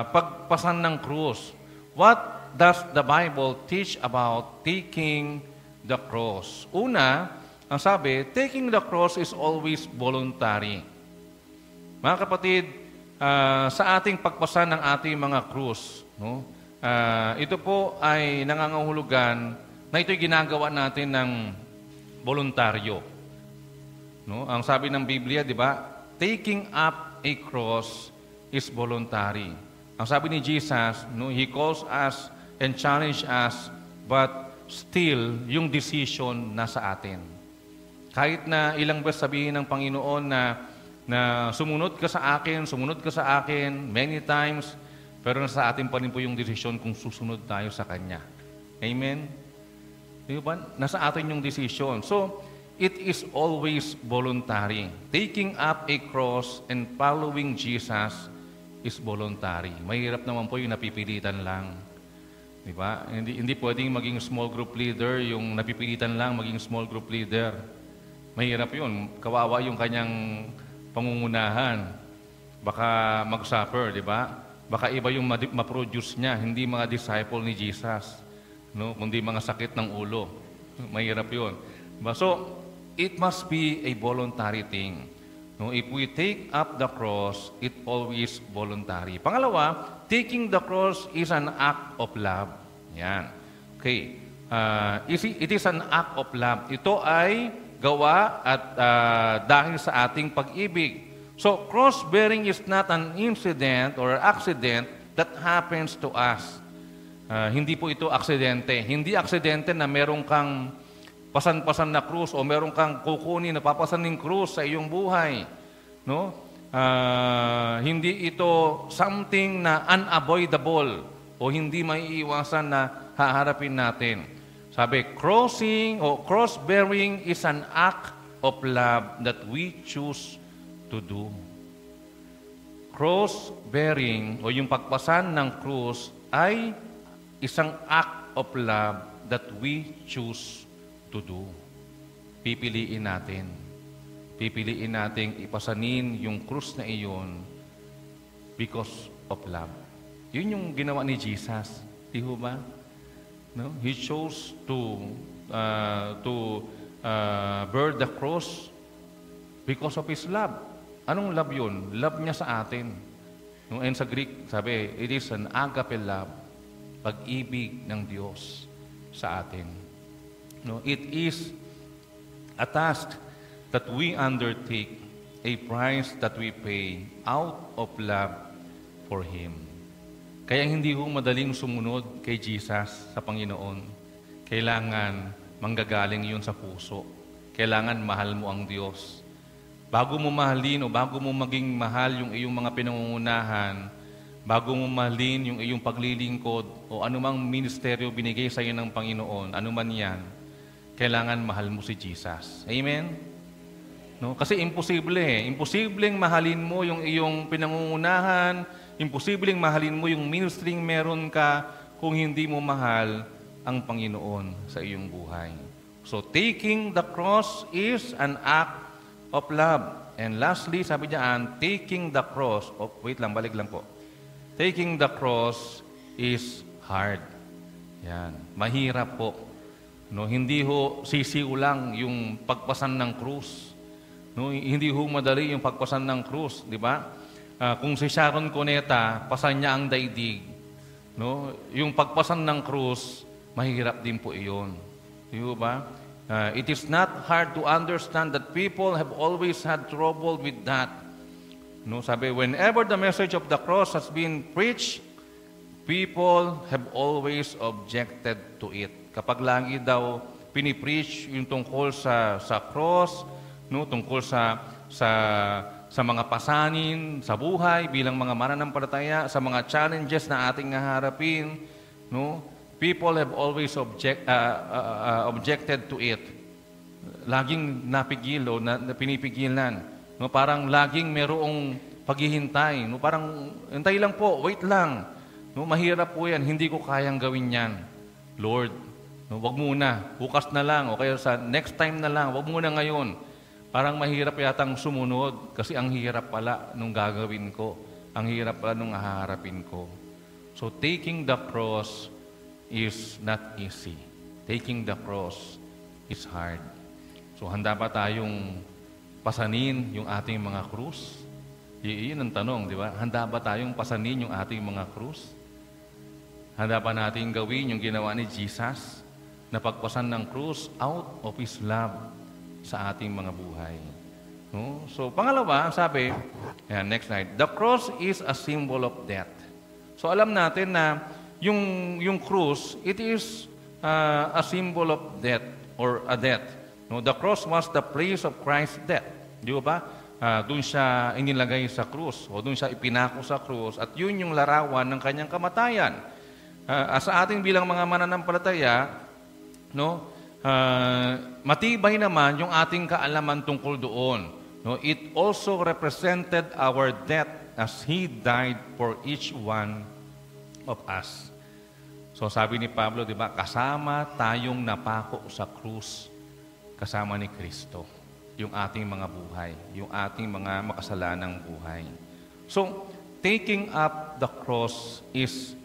pagpasan ng krus? What does the Bible teach about taking the cross? Una, ang sabi, taking the cross is always voluntary. Mga kapatid, sa ating pagpasan ng ating mga krus, no? Ito po ay nangangahulugan na ito'y ginagawa natin ng voluntaryo. No? Ang sabi ng Biblia, di ba? Taking up a cross is voluntary. Ang sabi ni Jesus, no, He calls us and challenge us, but still, yung decision nasa atin. Kahit na ilang beses sabihin ng Panginoon na sumunod ka sa akin, many times, pero nasa atin pa rin po yung decision kung susunod tayo sa Kanya. Amen? Di ba? Nasa atin yung decision. So, it is always voluntary. Taking up a cross and following Jesus is voluntary. Mahirap naman po yung napipilitan lang. Di ba? Hindi pwedeng maging small group leader, yung napipilitan lang maging small group leader. Mahirap yun. Kawawa yung kanyang pangungunahan. Baka mag-suffer, di ba? Baka iba yung ma-produce niya, hindi mga disciple ni Jesus. No? Kundi mga sakit ng ulo. Mahirap yun. So, it must be a voluntary thing. No, if we take up the cross, it always voluntary. Pangalawa, taking the cross is an act of love. Yan. Okay. It is an act of love. Ito ay gawa at dahil sa ating pag-ibig. So, cross-bearing is not an incident or accident that happens to us. Hindi po ito aksidente. Hindi aksidente na merong kang pasan-pasan na krus o meron kang kukunin na papasaning krus sa iyong buhay. No? Hindi ito something na unavoidable o hindi maiiwasan na haharapin natin. Sabi, cross-bearing is an act of love that we choose to do. Cross-bearing o yung pagpasan ng krus ay isang act of love that we choose to do. Pipiliin natin. Pipiliin nating ipasanin yung krus na iyon because of love. Yun yung ginawa ni Jesus. Di ho ba? No? He chose to bear the cross because of His love. Anong love yun? Love niya sa atin. No? And sa Greek, sabi, it is an agape love. Pag-ibig ng Diyos sa atin. No, it is a task that we undertake, a price that we pay out of love for Him. Kaya hindi ho madaling sumunod kay Jesus sa Panginoon. Kailangan manggagaling yun sa puso. Kailangan mahal mo ang Diyos. Bago mo mahalin o bago mo maging mahal yung iyong mga pinangungunahan, bago mo mahalin yung iyong paglilingkod o anumang ministeryo binigay sa iyo ng Panginoon, anuman yan, kailangan mahal mo si Jesus. Amen? No? Kasi imposible eh. Imposibleng mahalin mo yung iyong pinangungunahan, imposibleng mahalin mo yung ministering meron ka kung hindi mo mahal ang Panginoon sa iyong buhay. So, taking the cross is an act of love. And lastly, sabi diyan, taking the cross, balik lang po. Taking the cross is hard. Yan, mahirap po. No, hindi ho sisiw lang yung pagpasan ng krus. No, hindi ho madali yung pagpasan ng krus, di ba? Kung si Sharon Cuneta, pasan niya ang daigdig. No, yung pagpasan ng krus, mahirap din po iyon. Di ba? It is not hard to understand that people have always had trouble with that. No, sabi, whenever the message of the cross has been preached, people have always objected to it. Kapag lagi daw pinipreach yung tungkol sa cross, no, tungkol sa mga pasanin, sa buhay bilang mga mananampalataya, sa mga challenges na ating haharapin, no, people have always objected to it. Laging napigil o pinipigilan. No, parang laging merong paghihintay. No, parang, hintay lang po, wait lang. No, mahirap po yan, hindi ko kayang gawin yan. Lord, no, wag muna, bukas na lang, o kaya sa next time na lang, wag muna ngayon. Parang mahirap yatang sumunod, kasi ang hirap pala nung gagawin ko. Ang hirap pala nung haharapin ko. So, taking the cross is not easy. Taking the cross is hard. So, handa ba tayong pasanin yung ating mga krus? Iyon ang tanong, di ba? Handa ba tayong pasanin yung ating mga krus? Handa ba natin gawin yung ginawa ni Jesus na pagpasan ng krus out of His love sa ating mga buhay? No? So, pangalawa, sabi, next slide, the cross is a symbol of death. So, alam natin na yung krus, it is a symbol of death or a death. No, the cross was the place of Christ's death. Di ba? Doon siya inilagay sa krus o doon siya ipinako sa krus at yun yung larawan ng kanyang kamatayan. Sa ating bilang mga mananampalataya, no, matibay naman yung ating kaalaman tungkol doon. No, it also represented our death as He died for each one of us. So sabi ni Pablo, di ba, kasama tayong napako sa krus kasama ni Kristo, yung ating mga buhay, yung ating mga makasalanang buhay. So, taking up the cross is,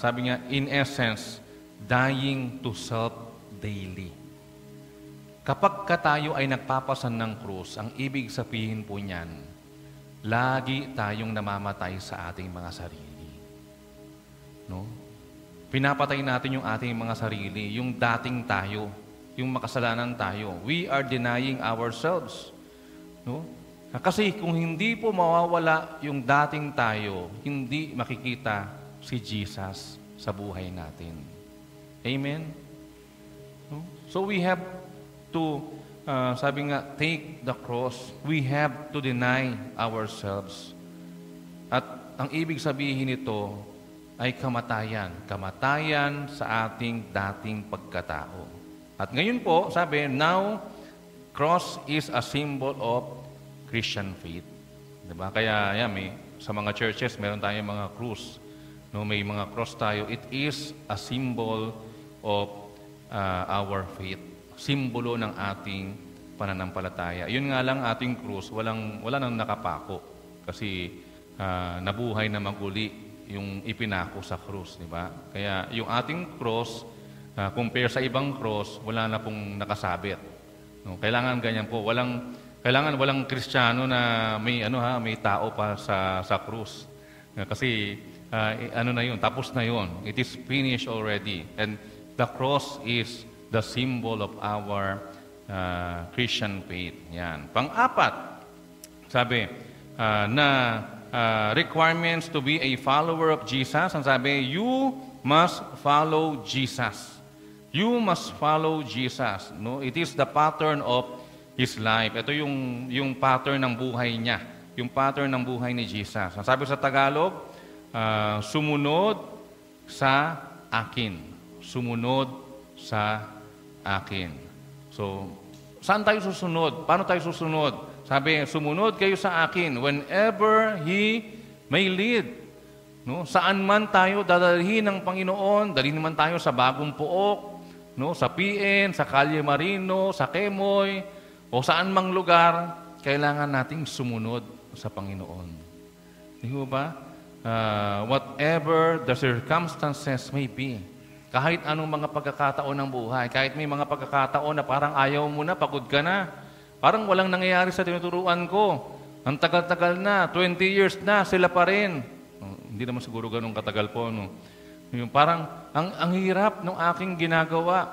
sabi niya, in essence, dying to self daily. Kapag tayo ay nagpapasan ng krus, ang ibig sabihin po niyan, lagi tayong namamatay sa ating mga sarili. No? Pinapatay natin yung ating mga sarili, yung dating tayo, yung makasalanan tayo. We are denying ourselves. No? Kasi kung hindi po mawawala yung dating tayo, hindi makikita si Jesus sa buhay natin. Amen? No? So we have to, sabi nga, take the cross. We have to deny ourselves. At ang ibig sabihin nito, ay kamatayan. Kamatayan sa ating dating pagkatao. At ngayon po, sabi, now, cross is a symbol of Christian faith. Diba? Kaya, sa mga churches, meron tayong mga cross. No, may mga cross tayo. It is a symbol of our faith. Simbolo ng ating pananampalataya. Yun nga lang ating cross, wala nang nakapako. Kasi nabuhay na maguli yung ipinako sa krus, di ba? Kaya yung ating cross, compare sa ibang cross, wala na pong nakasabit. No, kailangan ganyan po. Kailangan walang Kristiyano na may tao pa sa krus. Kasi na yun, tapos na yun. It is finished already. And the cross is the symbol of our Christian faith. Yan. Pang-apat, sabi, requirements to be a follower of Jesus. Ang sabi, you must follow Jesus. You must follow Jesus. No? It is the pattern of His life. Ito yung pattern ng buhay niya. Yung pattern ng buhay ni Jesus. Ang sabi sa Tagalog, sumunod sa akin. Sumunod sa akin. So, saan tayo susunod? Paano tayo susunod? Sabi, sumunod kayo sa akin whenever He may lead. No? Saan man tayo dadalhin ng Panginoon, dalhin man tayo sa Bagong Pook, no? Sa PN, sa Calle Marino, sa Quemoy, o saan mang lugar, kailangan nating sumunod sa Panginoon. Di ba? Whatever the circumstances may be, kahit anong mga pagkakataon ng buhay, kahit may mga pagkakataon na parang ayaw mo na, pagod ka na, parang walang nangyayari sa tinuturuan ko. Ang tagal-tagal na, 20 years na, sila pa rin. Hindi naman siguro ganun katagal po. No? Yung parang, ang hirap ng aking ginagawa.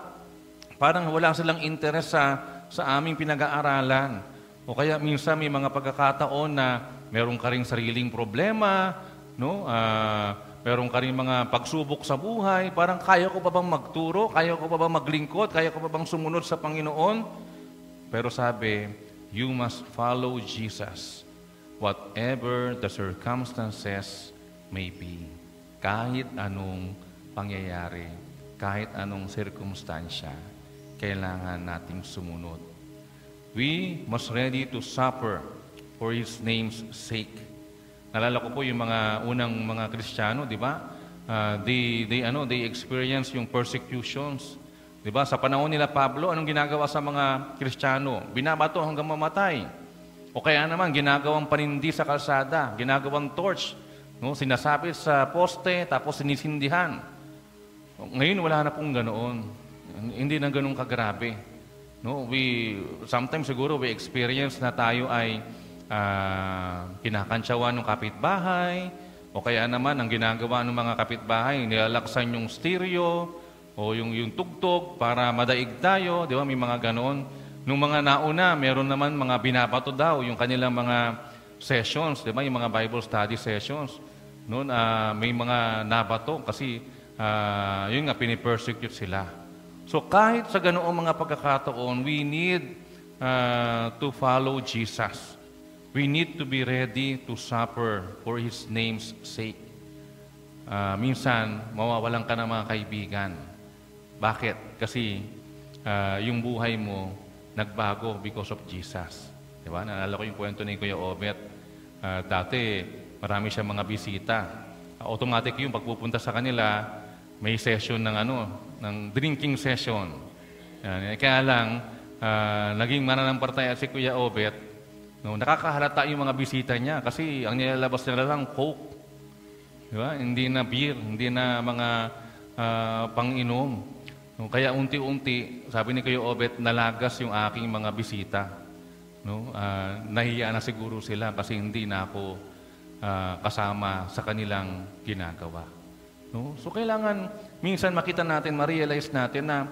Parang wala silang interes sa aming pinag-aaralan. O kaya minsan may mga pagkakataon na meron ka ring sariling problema, no? Meron ka rin mga pagsubok sa buhay, parang kaya ko pa bang magturo? Kaya ko pa bang maglingkod? Kaya ko pa bang sumunod sa Panginoon? Pero sabi, you must follow Jesus, whatever the circumstances may be. Kahit anong pangyayari, kahit anong sirkumstansya, kailangan nating sumunod. We must ready to suffer for His name's sake. Nalala ko po yung mga unang mga Kristiyano, di ba? They experience yung persecutions. Di ba? Sa panahon nila Pablo, anong ginagawa sa mga Kristiyano? Binabato hanggang mamatay. O kaya naman, ginagawang panindi sa kalsada, ginagawang torch, no? Sinasabit sa poste, tapos sinisindihan. Ngayon, wala na pong ganoon. Hindi na ganoon kagrabe. No? Sometimes siguro we experience na tayo ay kinakantsawan ng kapitbahay, o kaya naman ang ginagawa ng mga kapitbahay, nilalaksan yung stereo o yung tugtog para madaig tayo, di ba? May mga ganoon. Nung mga nauna, meron naman mga binabato daw yung kanilang mga sessions, di ba? Yung mga Bible study sessions. Noon, may mga nabato kasi yun nga, pinipersecute sila. So kahit sa ganoong mga pagkakataon, we need to follow Jesus. We need to be ready to suffer for His name's sake. Minsan, mawawalan ka ng mga kaibigan. Bakit? Kasi yung buhay mo nagbago because of Jesus. Diba? Naalala ko yung kwento ni Kuya Obet. Dati, marami siyang mga bisita. Automatic yung pagpupunta sa kanila, may session ng drinking session. Kaya lang, naging mananampalataya si Kuya Obet. No, nakakahalata yung mga bisita niya kasi ang nilalabas nila lang Coke. Diba? Hindi na beer, hindi na mga pang-inom. No, kaya unti-unti, sabi ni Kuya Obet, nalagas yung aking mga bisita. No, nahiya na siguro sila kasi hindi na ako kasama sa kanilang ginagawa. No? So kailangan minsan makita natin, ma-realize natin na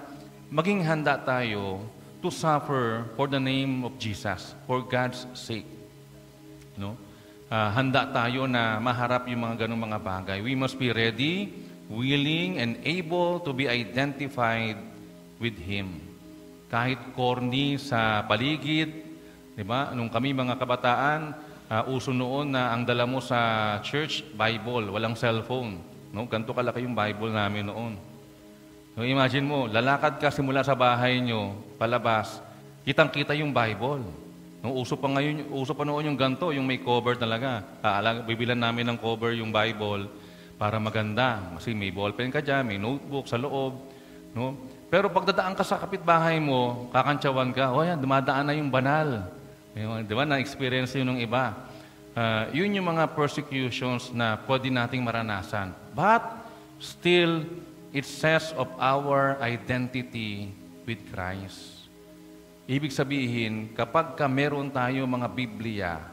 maging handa tayo to suffer for the name of Jesus, for God's sake. No? Handa tayo na maharap yung mga ganong mga bagay. We must be ready, willing, and able to be identified with Him. Kahit corny sa paligid, di ba? Nung kami mga kabataan, uso noon na ang dala mo sa church, Bible, walang cellphone. No? Ganito kalaki yung Bible namin noon. So, imagine mo, lalakad ka simula sa bahay nyo, palabas, kitang-kita yung Bible. No, uso pa noon yung ganto, yung may cover talaga. Bibilan namin ng cover yung Bible para maganda. Kasi may ballpen ka dyan, may notebook sa loob. No? Pero pagdadaan ka sa kapitbahay mo, kakantsawan ka, oh yan, dumadaan na yung banal. Di ba? Na-experience yun ng iba. Yun yung mga persecutions na pwede nating maranasan. But still, it says of our identity with Christ. Ibig sabihin, kapag meron tayo mga Biblia,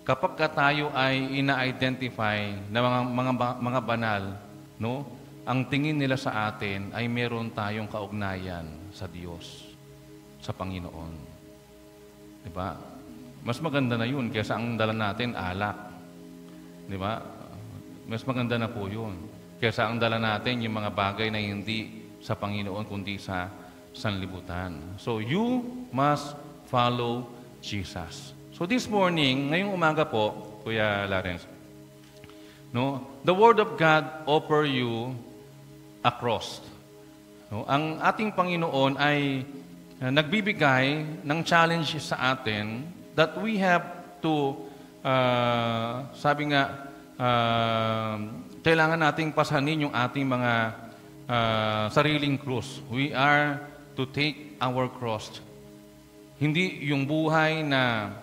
kapag tayo ay ina-identify na mga banal, no? Ang tingin nila sa atin ay meron tayong kaugnayan sa Diyos, sa Panginoon. Diba? Mas maganda na yun kaysa ang dala natin alak. Diba? Mas maganda na po yun. Kaysa ang dala natin yung mga bagay na hindi sa Panginoon, kundi sa sanlibutan. So, you must follow Jesus. So, this morning, ngayong umaga po, Kuya Lawrence, no, the Word of God offer you a cross. No, ang ating Panginoon ay nagbibigay ng challenge sa atin that we have to, sabi nga, kailangan nating pasanin yung ating mga sariling krus. We are to take our cross. Hindi yung buhay na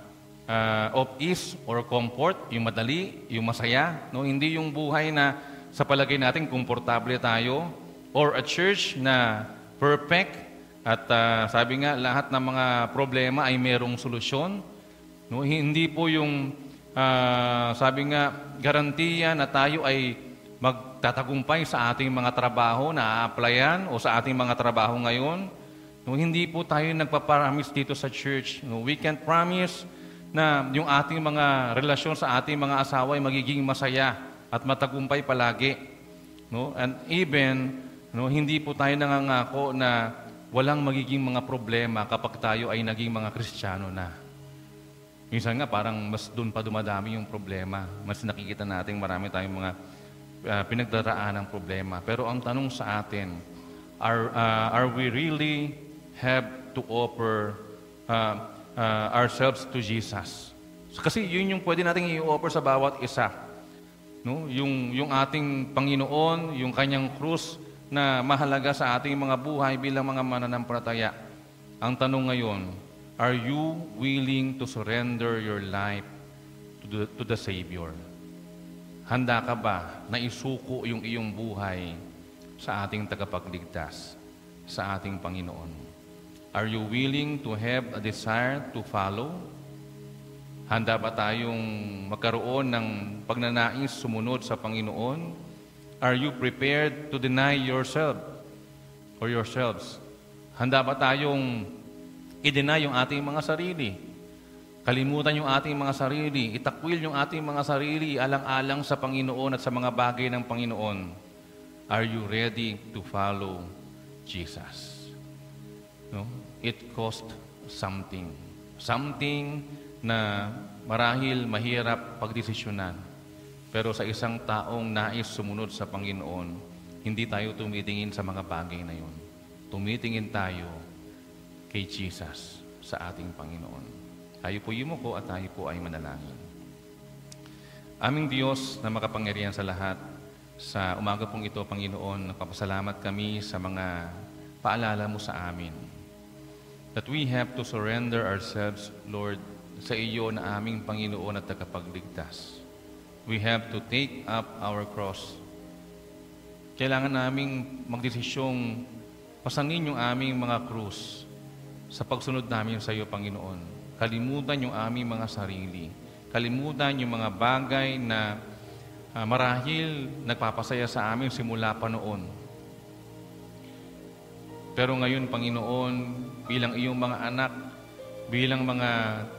of ease or comfort, yung madali, yung masaya. No? Hindi yung buhay na sa palagay natin komportable tayo, or a church na perfect at sabi nga lahat ng mga problema ay merong solusyon. No? Hindi po yung sabi nga garantiya na tayo ay magtatagumpay sa ating mga trabaho na a-applyan o sa ating mga trabaho ngayon. No? Hindi po tayo nagpapromise dito sa church. No? We can promise na yung ating mga relasyon sa ating mga asawa ay magiging masaya at matagumpay palagi. No? And even, no, hindi po tayo nangangako na walang magiging mga problema kapag tayo ay naging mga Kristiyano na. Minsan nga parang mas doon pa dumadami yung problema. Mas nakikita natin marami tayong mga pinagdaraan ng problema. Pero ang tanong sa atin, are we really have to offer ourselves to Jesus? Kasi yun yung pwede nating i-offer sa bawat isa. No? Yung ating Panginoon, yung kanyang krus na mahalaga sa ating mga buhay bilang mga mananampalataya. Ang tanong ngayon, are you willing to surrender your life to the Savior? Handa ka ba na isuko yung iyong buhay sa ating tagapagligtas, sa ating Panginoon? Are you willing to have a desire to follow? Handa ba tayong magkaroon ng pagnanais sumunod sa Panginoon? Are you prepared to deny yourself or yourselves? Handa ba tayong i-deny yung ating mga sarili? Kalimutan yung ating mga sarili, itakwil yung ating mga sarili, alang-alang sa Panginoon at sa mga bagay ng Panginoon. Are you ready to follow Jesus? No? It cost something. Something na marahil mahirap pagdesisyonan. Pero sa isang taong nais sumunod sa Panginoon, hindi tayo tumitingin sa mga bagay na yun. Tumitingin tayo kay Jesus sa ating Panginoon. Tayo po yumuko at tayo po ay manalangin. Aming Diyos na makapangyarihan sa lahat, sa umaga pong ito, Panginoon, nagpapasalamat kami sa mga paalala mo sa amin. That we have to surrender ourselves, Lord, sa iyo na aming Panginoon at tagapagligtas. We have to take up our cross. Kailangan naming magdesisyong pasanin yung aming mga krus sa pagsunod namin sa iyo, Panginoon. Kalimutan yung aming mga sarili. Kalimutan yung mga bagay na marahil nagpapasaya sa amin simula pa noon. Pero ngayon, Panginoon, bilang iyong mga anak, bilang mga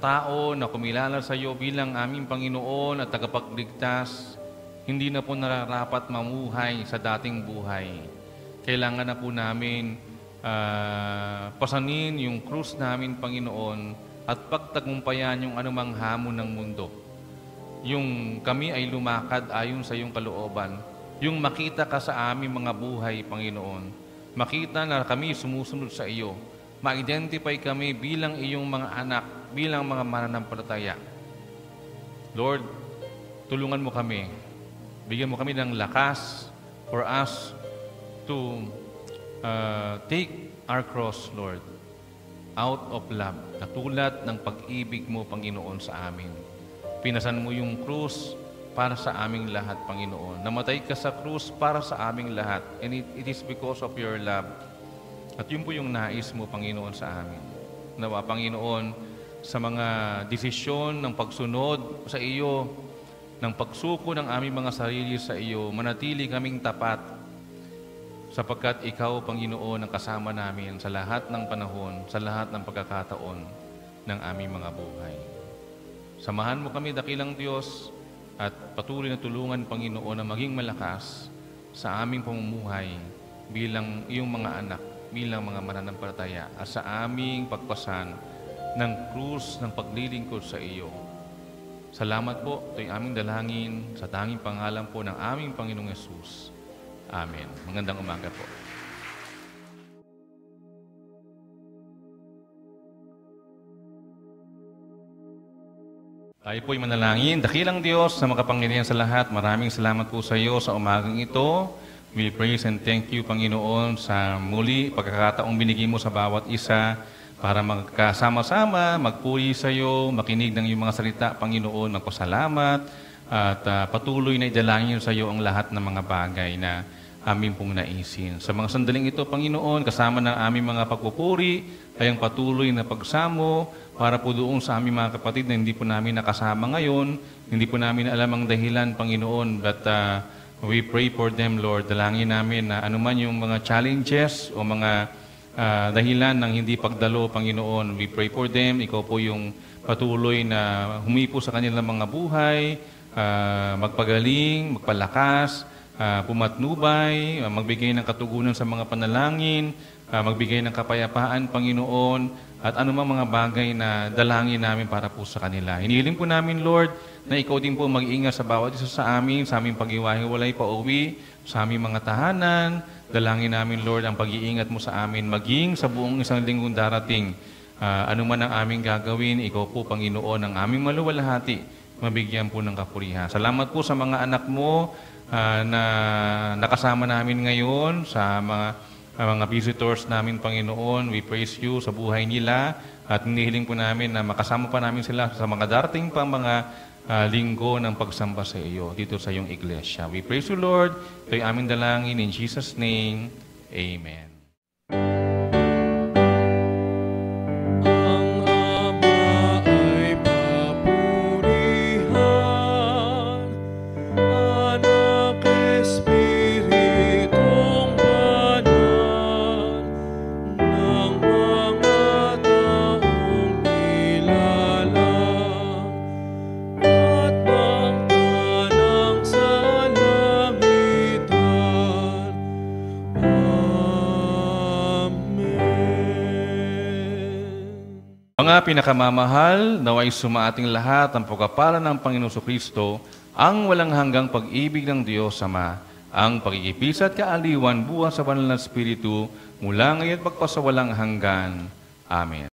tao na kumilala sa iyo bilang aming Panginoon at tagapagligtas, hindi na po nararapat mamuhay sa dating buhay. Kailangan na po namin pasanin yung krus namin, Panginoon, at pagtagumpayan yung anumang hamon ng mundo. Yung kami ay lumakad ayon sa iyong kalooban. Yung makita ka sa aming mga buhay, Panginoon. Makita na kami sumusunod sa iyo. Ma-identify kami bilang iyong mga anak, bilang mga mananampalataya. Lord, tulungan mo kami. Bigyan mo kami ng lakas for us to take our cross, Lord, out of love, katulad ng pag-ibig mo, Panginoon, sa amin. Pinasan mo yung krus para sa aming lahat, Panginoon. Namatay ka sa krus para sa aming lahat. And it is because of your love. At yun po yung nais mo, Panginoon, sa amin. Nawa, Panginoon, sa mga desisyon ng pagsunod sa iyo, ng pagsuko ng aming mga sarili sa iyo, manatili kaming tapat sapagkat ikaw, Panginoon, ang kasama namin sa lahat ng panahon, sa lahat ng pagkakataon ng aming mga buhay. Samahan mo kami, dakilang Diyos, at patuloy na tulungan, Panginoon, na maging malakas sa aming pamumuhay bilang iyong mga anak, bilang mga mananampalataya, at sa aming pagpasan ng krus ng paglilingkod sa iyo. Salamat po, ito'y aming dalangin sa tanging pangalan po ng aming Panginoong Yesus. Amen. Magandang umaga po. Tayo po'y manalangin. Dakilang Diyos na makapangyarihan sa lahat, maraming salamat po sa iyo sa umagang ito. We praise and thank you, Panginoon, sa muli pagkakataong binigay mo sa bawat isa para magkasama-sama, magpuri sa iyo, makinig ng iyong mga salita, Panginoon, magpasalamat at patuloy na idalangin sa iyo ang lahat ng mga bagay na amin pong naisin. Sa mga sandaling ito, Panginoon, kasama ng aming mga pagpupuri, ay ang patuloy na pagsamo para po doon sa aming mga kapatid na hindi po namin nakasama ngayon, hindi po namin alam ang dahilan, Panginoon, but we pray for them, Lord. Dalangin namin na anuman yung mga challenges o mga dahilan ng hindi pagdalo, Panginoon, we pray for them. Ikaw po yung patuloy na humipo sa kanilang mga buhay, magpagaling, magpalakas, pumatnubay, magbigay ng katugunan sa mga panalangin, magbigay ng kapayapaan, Panginoon, at anumang mga bagay na dalangin namin para po sa kanila. Hinihiling po namin, Lord, na ikaw din po mag-iingat sa bawat isa sa aming pag-iwahiwalay pa-uwi, sa aming mga tahanan. Dalangin namin, Lord, ang pag-iingat mo sa amin, maging sa buong isang linggong darating. Anuman ang aming gagawin, ikaw po, Panginoon, ang aming maluwalhati, mabigyan po ng kapurihan. Salamat po sa mga anak mo na nakasama namin ngayon, sa mga visitors namin, Panginoon. We praise you sa buhay nila at hinihiling po namin na makasama pa namin sila sa mga darating pang mga linggo ng pagsamba sa iyo dito sa iyong iglesia. We praise you, Lord. Ito'y aming dalangin in Jesus' name. Amen. Mga pinakamamahal, naway sumaating lahat ang pagkapala ng Panginoon Kristo, ang walang hanggang pag-ibig ng Diyos Ama, ang pagkikipis at kaaliwan buwan sa banal na Espiritu, mula ngayon at pagpasawalang hanggan. Amen.